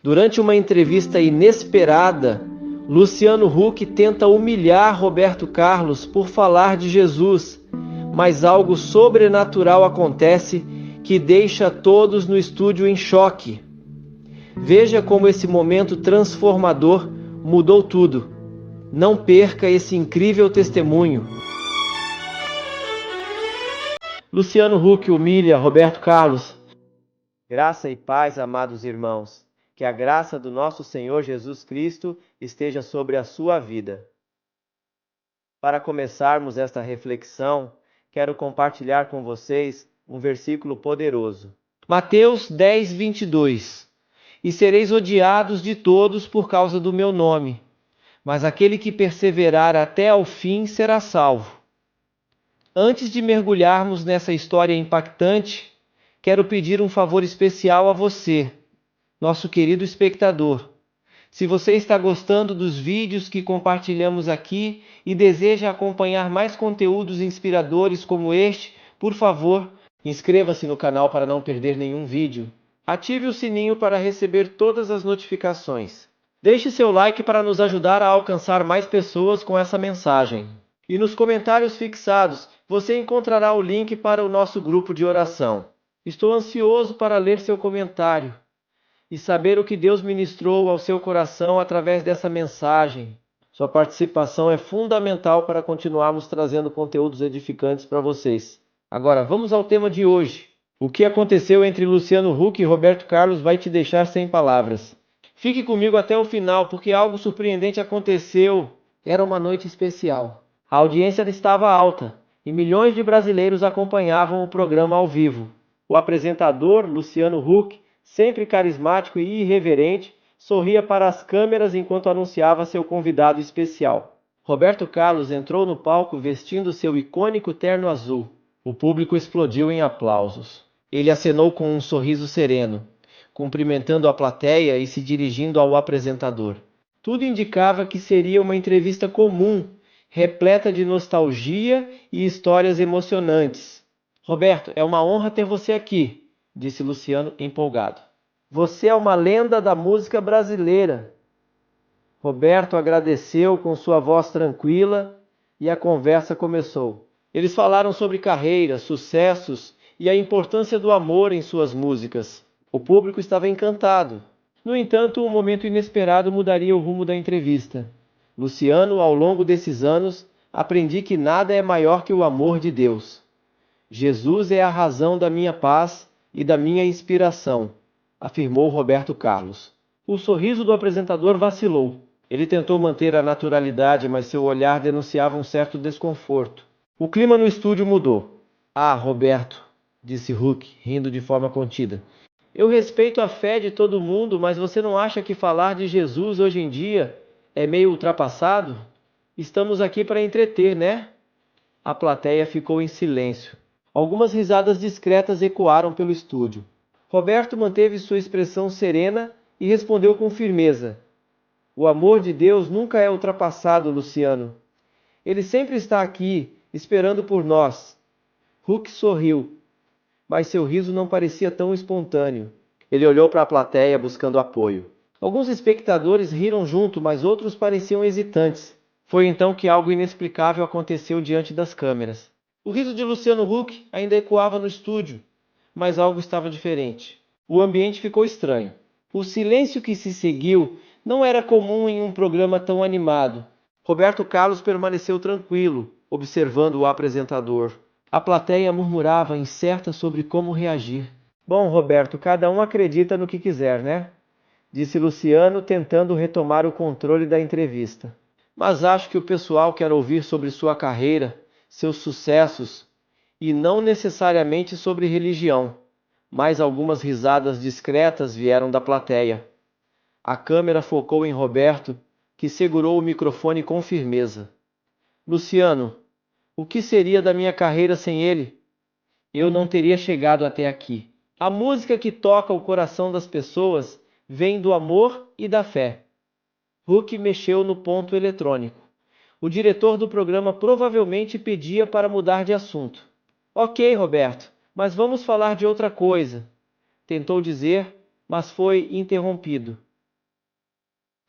Durante uma entrevista inesperada, Luciano Huck tenta humilhar Roberto Carlos por falar de Jesus, mas algo sobrenatural acontece que deixa todos no estúdio em choque. Veja como esse momento transformador mudou tudo. Não perca esse incrível testemunho. Luciano Huck humilha Roberto Carlos. Graça e paz, amados irmãos. Que a graça do nosso Senhor Jesus Cristo esteja sobre a sua vida. Para começarmos esta reflexão, quero compartilhar com vocês um versículo poderoso. Mateus 10, 22. E sereis odiados de todos por causa do meu nome, mas aquele que perseverar até ao fim será salvo. Antes de mergulharmos nessa história impactante, quero pedir um favor especial a você, nosso querido espectador. Se você está gostando dos vídeos que compartilhamos aqui e deseja acompanhar mais conteúdos inspiradores como este, por favor, inscreva-se no canal para não perder nenhum vídeo. Ative o sininho para receber todas as notificações. Deixe seu like para nos ajudar a alcançar mais pessoas com essa mensagem. E nos comentários fixados, você encontrará o link para o nosso grupo de oração. Estou ansioso para ler seu comentário e saber o que Deus ministrou ao seu coração através dessa mensagem. Sua participação é fundamental para continuarmos trazendo conteúdos edificantes para vocês. Agora, vamos ao tema de hoje. O que aconteceu entre Luciano Huck e Roberto Carlos vai te deixar sem palavras. Fique comigo até o final, porque algo surpreendente aconteceu. Era uma noite especial. A audiência estava alta e milhões de brasileiros acompanhavam o programa ao vivo. O apresentador, Luciano Huck, sempre carismático e irreverente, sorria para as câmeras enquanto anunciava seu convidado especial. Roberto Carlos entrou no palco vestindo seu icônico terno azul. O público explodiu em aplausos. Ele acenou com um sorriso sereno, cumprimentando a plateia e se dirigindo ao apresentador. Tudo indicava que seria uma entrevista comum, repleta de nostalgia e histórias emocionantes. Roberto, é uma honra ter você aqui, disse Luciano empolgado. Você é uma lenda da música brasileira. Roberto agradeceu com sua voz tranquila e a conversa começou. Eles falaram sobre carreira, sucessos e a importância do amor em suas músicas. O público estava encantado. No entanto, um momento inesperado mudaria o rumo da entrevista. Luciano, ao longo desses anos, aprendi que nada é maior que o amor de Deus. Jesus é a razão da minha paz e da minha inspiração, afirmou Roberto Carlos. O sorriso do apresentador vacilou. Ele tentou manter a naturalidade, mas seu olhar denunciava um certo desconforto. O clima no estúdio mudou. Ah, Roberto, disse Huck, rindo de forma contida. Eu respeito a fé de todo mundo, mas você não acha que falar de Jesus hoje em dia é meio ultrapassado? Estamos aqui para entreter, né? A plateia ficou em silêncio. Algumas risadas discretas ecoaram pelo estúdio. Roberto manteve sua expressão serena e respondeu com firmeza. O amor de Deus nunca é ultrapassado, Luciano. Ele sempre está aqui, esperando por nós. Huck sorriu, mas seu riso não parecia tão espontâneo. Ele olhou para a plateia buscando apoio. Alguns espectadores riram junto, mas outros pareciam hesitantes. Foi então que algo inexplicável aconteceu diante das câmeras. O riso de Luciano Huck ainda ecoava no estúdio, mas algo estava diferente. O ambiente ficou estranho. O silêncio que se seguiu não era comum em um programa tão animado. Roberto Carlos permaneceu tranquilo, observando o apresentador. A plateia murmurava incerta sobre como reagir. Bom, Roberto, cada um acredita no que quiser, né? Disse Luciano, tentando retomar o controle da entrevista. Mas acho que o pessoal quer ouvir sobre sua carreira, seus sucessos, e não necessariamente sobre religião. Mais algumas risadas discretas vieram da plateia. A câmera focou em Roberto, que segurou o microfone com firmeza. Luciano, o que seria da minha carreira sem ele? Eu não teria chegado até aqui. A música que toca o coração das pessoas vem do amor e da fé. Huck mexeu no ponto eletrônico. O diretor do programa provavelmente pedia para mudar de assunto. Ok, Roberto, mas vamos falar de outra coisa, tentou dizer, mas foi interrompido.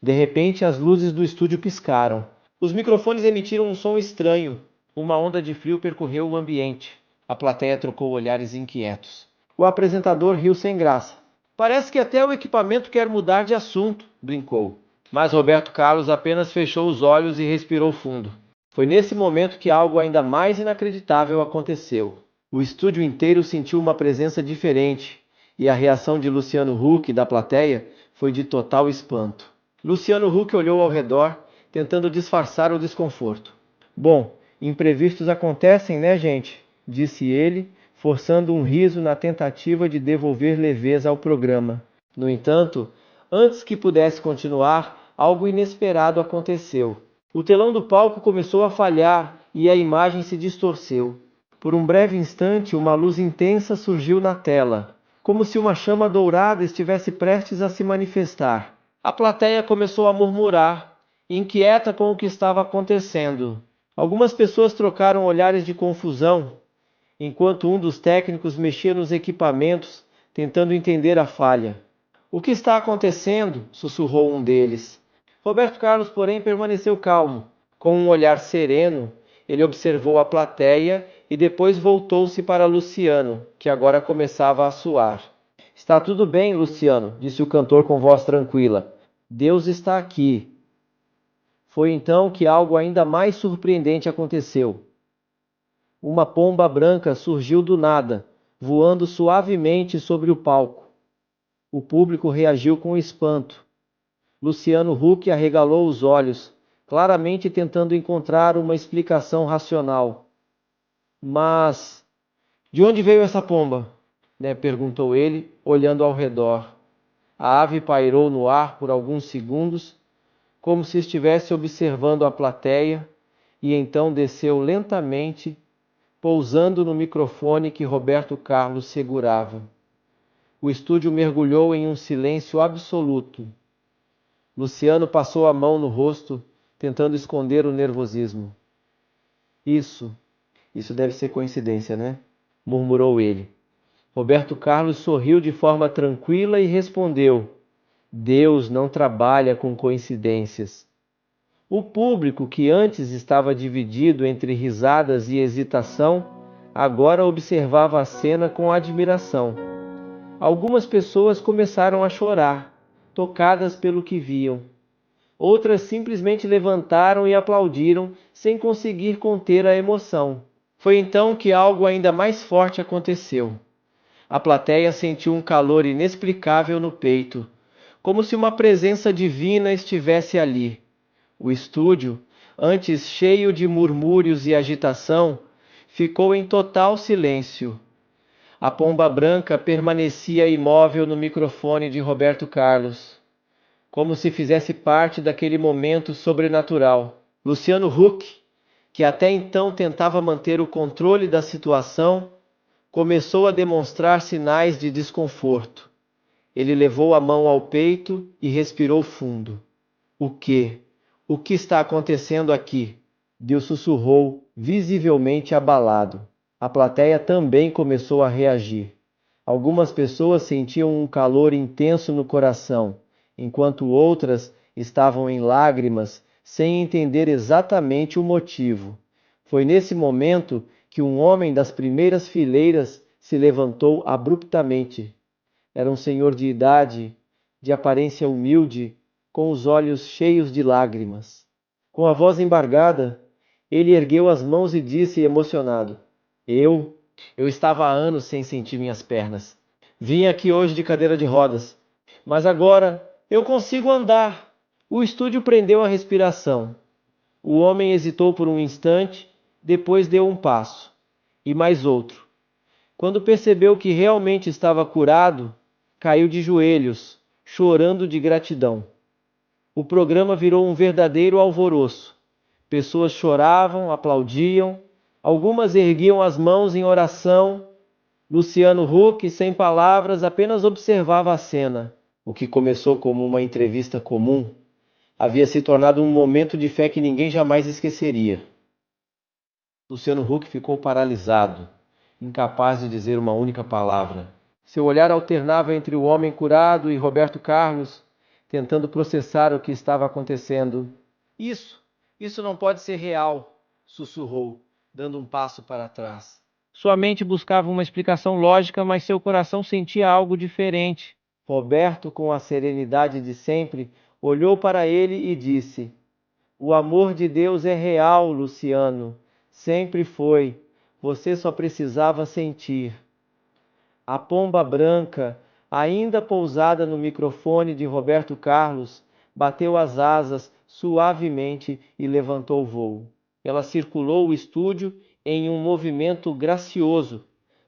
De repente, as luzes do estúdio piscaram. Os microfones emitiram um som estranho. Uma onda de frio percorreu o ambiente. A plateia trocou olhares inquietos. O apresentador riu sem graça. Parece que até o equipamento quer mudar de assunto, brincou. Mas Roberto Carlos apenas fechou os olhos e respirou fundo. Foi nesse momento que algo ainda mais inacreditável aconteceu. O estúdio inteiro sentiu uma presença diferente, e a reação de Luciano Huck da plateia foi de total espanto. Luciano Huck olhou ao redor, tentando disfarçar o desconforto. Bom, imprevistos acontecem, né, gente? Disse ele, forçando um riso na tentativa de devolver leveza ao programa. No entanto, antes que pudesse continuar, algo inesperado aconteceu. O telão do palco começou a falhar e a imagem se distorceu. Por um breve instante, uma luz intensa surgiu na tela, como se uma chama dourada estivesse prestes a se manifestar. A plateia começou a murmurar, inquieta com o que estava acontecendo. Algumas pessoas trocaram olhares de confusão, enquanto um dos técnicos mexia nos equipamentos, tentando entender a falha. "O que está acontecendo?" sussurrou um deles. Roberto Carlos, porém, permaneceu calmo. Com um olhar sereno, ele observou a plateia e depois voltou-se para Luciano, que agora começava a suar. "Está tudo bem, Luciano", disse o cantor com voz tranquila. "Deus está aqui." Foi então que algo ainda mais surpreendente aconteceu. Uma pomba branca surgiu do nada, voando suavemente sobre o palco. O público reagiu com espanto. Luciano Huck arregalou os olhos, claramente tentando encontrar uma explicação racional. "Mas de onde veio essa pomba?" Perguntou ele, olhando ao redor. A ave pairou no ar por alguns segundos, como se estivesse observando a plateia, e então desceu lentamente, pousando no microfone que Roberto Carlos segurava. O estúdio mergulhou em um silêncio absoluto. Luciano passou a mão no rosto, tentando esconder o nervosismo. Isso deve ser coincidência, né?" murmurou ele. Roberto Carlos sorriu de forma tranquila e respondeu: "Deus não trabalha com coincidências." O público, que antes estava dividido entre risadas e hesitação, agora observava a cena com admiração. Algumas pessoas começaram a chorar, tocadas pelo que viam. Outras simplesmente levantaram e aplaudiram, sem conseguir conter a emoção. Foi então que algo ainda mais forte aconteceu. A plateia sentiu um calor inexplicável no peito, como se uma presença divina estivesse ali. O estúdio, antes cheio de murmúrios e agitação, ficou em total silêncio. A pomba branca permanecia imóvel no microfone de Roberto Carlos, como se fizesse parte daquele momento sobrenatural. Luciano Huck, que até então tentava manter o controle da situação, começou a demonstrar sinais de desconforto. Ele levou a mão ao peito e respirou fundo. "O quê? O que está acontecendo aqui?" Deus sussurrou, visivelmente abalado. A plateia também começou a reagir. Algumas pessoas sentiam um calor intenso no coração, enquanto outras estavam em lágrimas, sem entender exatamente o motivo. Foi nesse momento que um homem das primeiras fileiras se levantou abruptamente. Era um senhor de idade, de aparência humilde, com os olhos cheios de lágrimas. Com a voz embargada, ele ergueu as mãos e disse emocionado: Eu estava há anos sem sentir minhas pernas. Vim aqui hoje de cadeira de rodas, mas agora eu consigo andar." O estúdio prendeu a respiração. O homem hesitou por um instante, depois deu um passo, e mais outro. Quando percebeu que realmente estava curado, caiu de joelhos, chorando de gratidão. O programa virou um verdadeiro alvoroço. Pessoas choravam, aplaudiam, algumas erguiam as mãos em oração. Luciano Huck, sem palavras, apenas observava a cena. O que começou como uma entrevista comum havia se tornado um momento de fé que ninguém jamais esqueceria. Luciano Huck ficou paralisado, incapaz de dizer uma única palavra. Seu olhar alternava entre o homem curado e Roberto Carlos, tentando processar o que estava acontecendo. Isso não pode ser real, sussurrou, dando um passo para trás. Sua mente buscava uma explicação lógica, mas seu coração sentia algo diferente. Roberto, com a serenidade de sempre, olhou para ele e disse: "O amor de Deus é real, Luciano. Sempre foi. Você só precisava sentir." A pomba branca, ainda pousada no microfone de Roberto Carlos, bateu as asas suavemente e levantou voo. Ela circulou o estúdio em um movimento gracioso,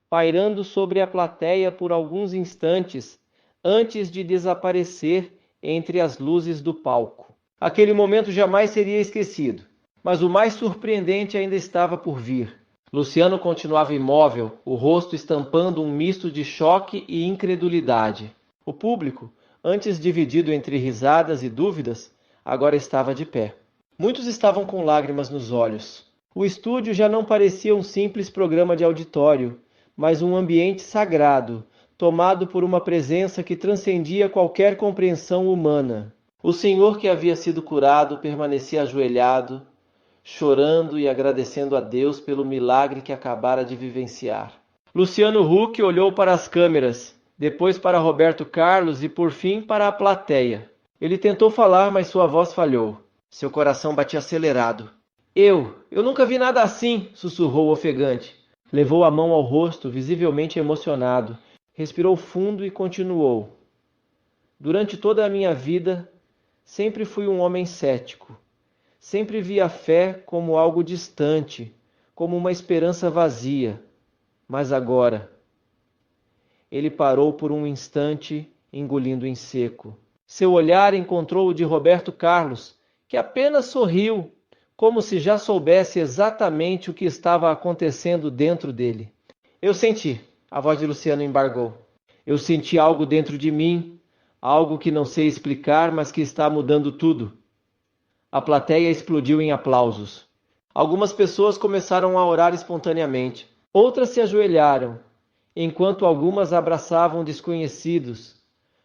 pairando sobre a plateia por alguns instantes, antes de desaparecer entre as luzes do palco. Aquele momento jamais seria esquecido, mas o mais surpreendente ainda estava por vir. Luciano continuava imóvel, o rosto estampando um misto de choque e incredulidade. O público, antes dividido entre risadas e dúvidas, agora estava de pé. Muitos estavam com lágrimas nos olhos. O estúdio já não parecia um simples programa de auditório, mas um ambiente sagrado, tomado por uma presença que transcendia qualquer compreensão humana. O senhor que havia sido curado permanecia ajoelhado, chorando e agradecendo a Deus pelo milagre que acabara de vivenciar. Luciano Huck olhou para as câmeras, depois para Roberto Carlos e por fim para a plateia. Ele tentou falar, mas sua voz falhou. Seu coração batia acelerado. Eu nunca vi nada assim", sussurrou ofegante. Levou a mão ao rosto, visivelmente emocionado. Respirou fundo e continuou: "Durante toda a minha vida, sempre fui um homem cético. Sempre vi a fé como algo distante, como uma esperança vazia. Mas agora..." Ele parou por um instante, engolindo em seco. Seu olhar encontrou o de Roberto Carlos, que apenas sorriu, como se já soubesse exatamente o que estava acontecendo dentro dele. "Eu senti", a voz de Luciano embargou. "Eu senti algo dentro de mim, algo que não sei explicar, mas que está mudando tudo." A plateia explodiu em aplausos. Algumas pessoas começaram a orar espontaneamente. Outras se ajoelharam, enquanto algumas abraçavam desconhecidos,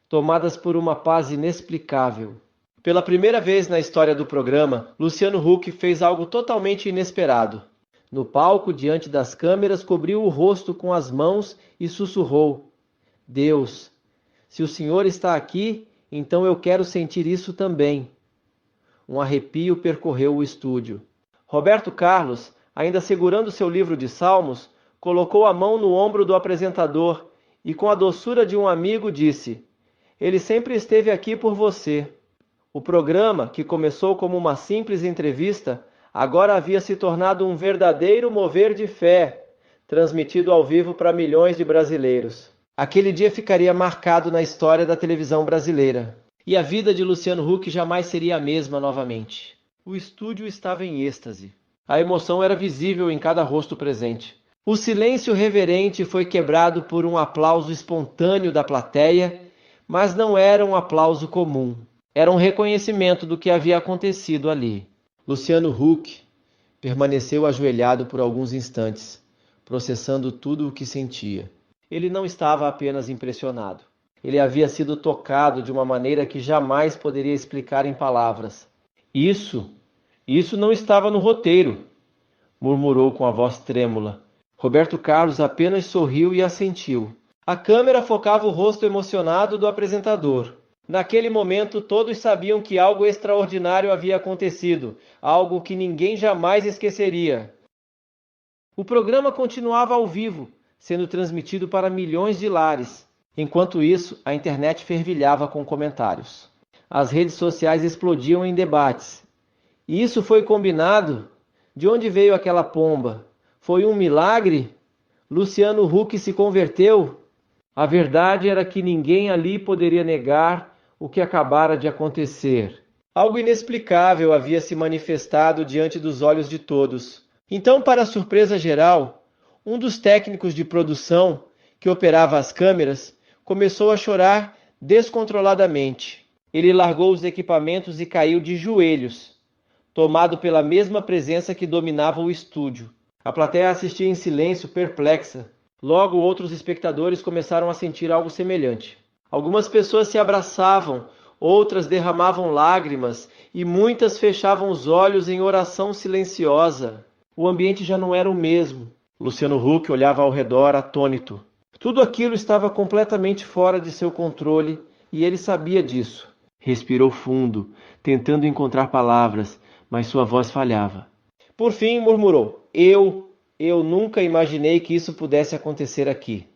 tomadas por uma paz inexplicável. Pela primeira vez na história do programa, Luciano Huck fez algo totalmente inesperado. No palco, diante das câmeras, cobriu o rosto com as mãos e sussurrou: "Deus, se o Senhor está aqui, então eu quero sentir isso também." Um arrepio percorreu o estúdio. Roberto Carlos, ainda segurando seu livro de salmos, colocou a mão no ombro do apresentador e, com a doçura de um amigo, disse: "Ele sempre esteve aqui por você." O programa, que começou como uma simples entrevista, agora havia se tornado um verdadeiro mover de fé, transmitido ao vivo para milhões de brasileiros. Aquele dia ficaria marcado na história da televisão brasileira. E a vida de Luciano Huck jamais seria a mesma novamente. O estúdio estava em êxtase. A emoção era visível em cada rosto presente. O silêncio reverente foi quebrado por um aplauso espontâneo da plateia, mas não era um aplauso comum. Era um reconhecimento do que havia acontecido ali. Luciano Huck permaneceu ajoelhado por alguns instantes, processando tudo o que sentia. Ele não estava apenas impressionado. Ele havia sido tocado de uma maneira que jamais poderia explicar em palavras. Isso não estava no roteiro", murmurou com a voz trêmula. Roberto Carlos apenas sorriu e assentiu. A câmera focava o rosto emocionado do apresentador. Naquele momento, todos sabiam que algo extraordinário havia acontecido, algo que ninguém jamais esqueceria. O programa continuava ao vivo, sendo transmitido para milhões de lares. Enquanto isso, a internet fervilhava com comentários. As redes sociais explodiam em debates. E isso foi combinado? De onde veio aquela pomba? Foi um milagre? Luciano Huck se converteu? A verdade era que ninguém ali poderia negar o que acabara de acontecer. Algo inexplicável havia se manifestado diante dos olhos de todos. Então, para surpresa geral, um dos técnicos de produção que operava as câmeras começou a chorar descontroladamente. Ele largou os equipamentos e caiu de joelhos, tomado pela mesma presença que dominava o estúdio. A plateia assistia em silêncio, perplexa. Logo, outros espectadores começaram a sentir algo semelhante. Algumas pessoas se abraçavam, outras derramavam lágrimas e muitas fechavam os olhos em oração silenciosa. O ambiente já não era o mesmo. Luciano Huck olhava ao redor atônito. Tudo aquilo estava completamente fora de seu controle e ele sabia disso. Respirou fundo, tentando encontrar palavras, mas sua voz falhava. Por fim, murmurou: Eu nunca imaginei que isso pudesse acontecer aqui.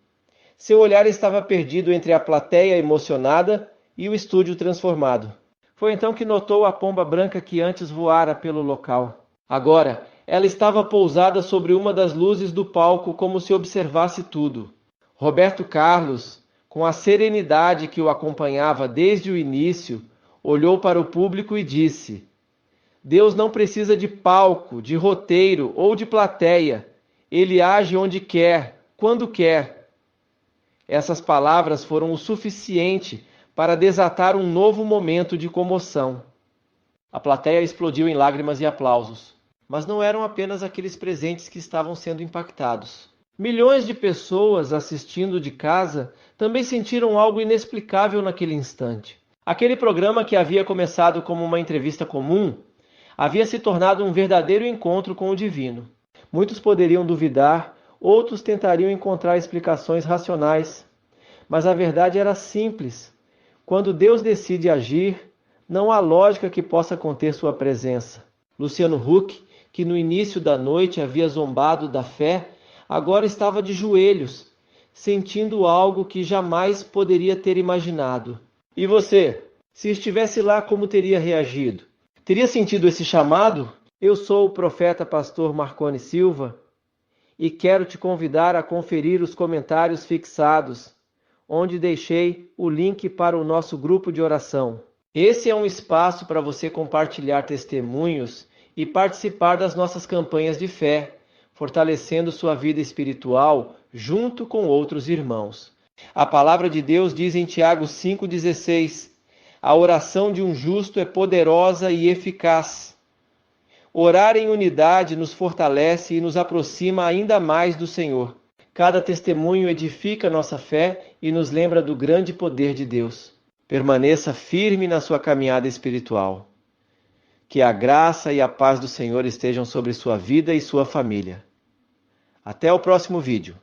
Seu olhar estava perdido entre a plateia emocionada e o estúdio transformado. Foi então que notou a pomba branca que antes voara pelo local. Agora, ela estava pousada sobre uma das luzes do palco como se observasse tudo. Roberto Carlos, com a serenidade que o acompanhava desde o início, olhou para o público e disse: Deus não precisa de palco, de roteiro ou de plateia. Ele age onde quer, quando quer. Essas palavras foram o suficiente para desatar um novo momento de comoção. A plateia explodiu em lágrimas e aplausos. Mas não eram apenas aqueles presentes que estavam sendo impactados. Milhões de pessoas assistindo de casa também sentiram algo inexplicável naquele instante. Aquele programa que havia começado como uma entrevista comum havia se tornado um verdadeiro encontro com o divino. Muitos poderiam duvidar, outros tentariam encontrar explicações racionais. Mas a verdade era simples. Quando Deus decide agir, não há lógica que possa conter sua presença. Luciano Huck, que no início da noite havia zombado da fé, agora estava de joelhos, sentindo algo que jamais poderia ter imaginado. E você, se estivesse lá, como teria reagido? Teria sentido esse chamado? Eu sou o profeta pastor Marconi Silva e quero te convidar a conferir os comentários fixados, onde deixei o link para o nosso grupo de oração. Esse é um espaço para você compartilhar testemunhos e participar das nossas campanhas de fé, fortalecendo sua vida espiritual junto com outros irmãos. A palavra de Deus diz em Tiago 5,16: a oração de um justo é poderosa e eficaz. Orar em unidade nos fortalece e nos aproxima ainda mais do Senhor. Cada testemunho edifica nossa fé e nos lembra do grande poder de Deus. Permaneça firme na sua caminhada espiritual. Que a graça e a paz do Senhor estejam sobre sua vida e sua família. Até o próximo vídeo.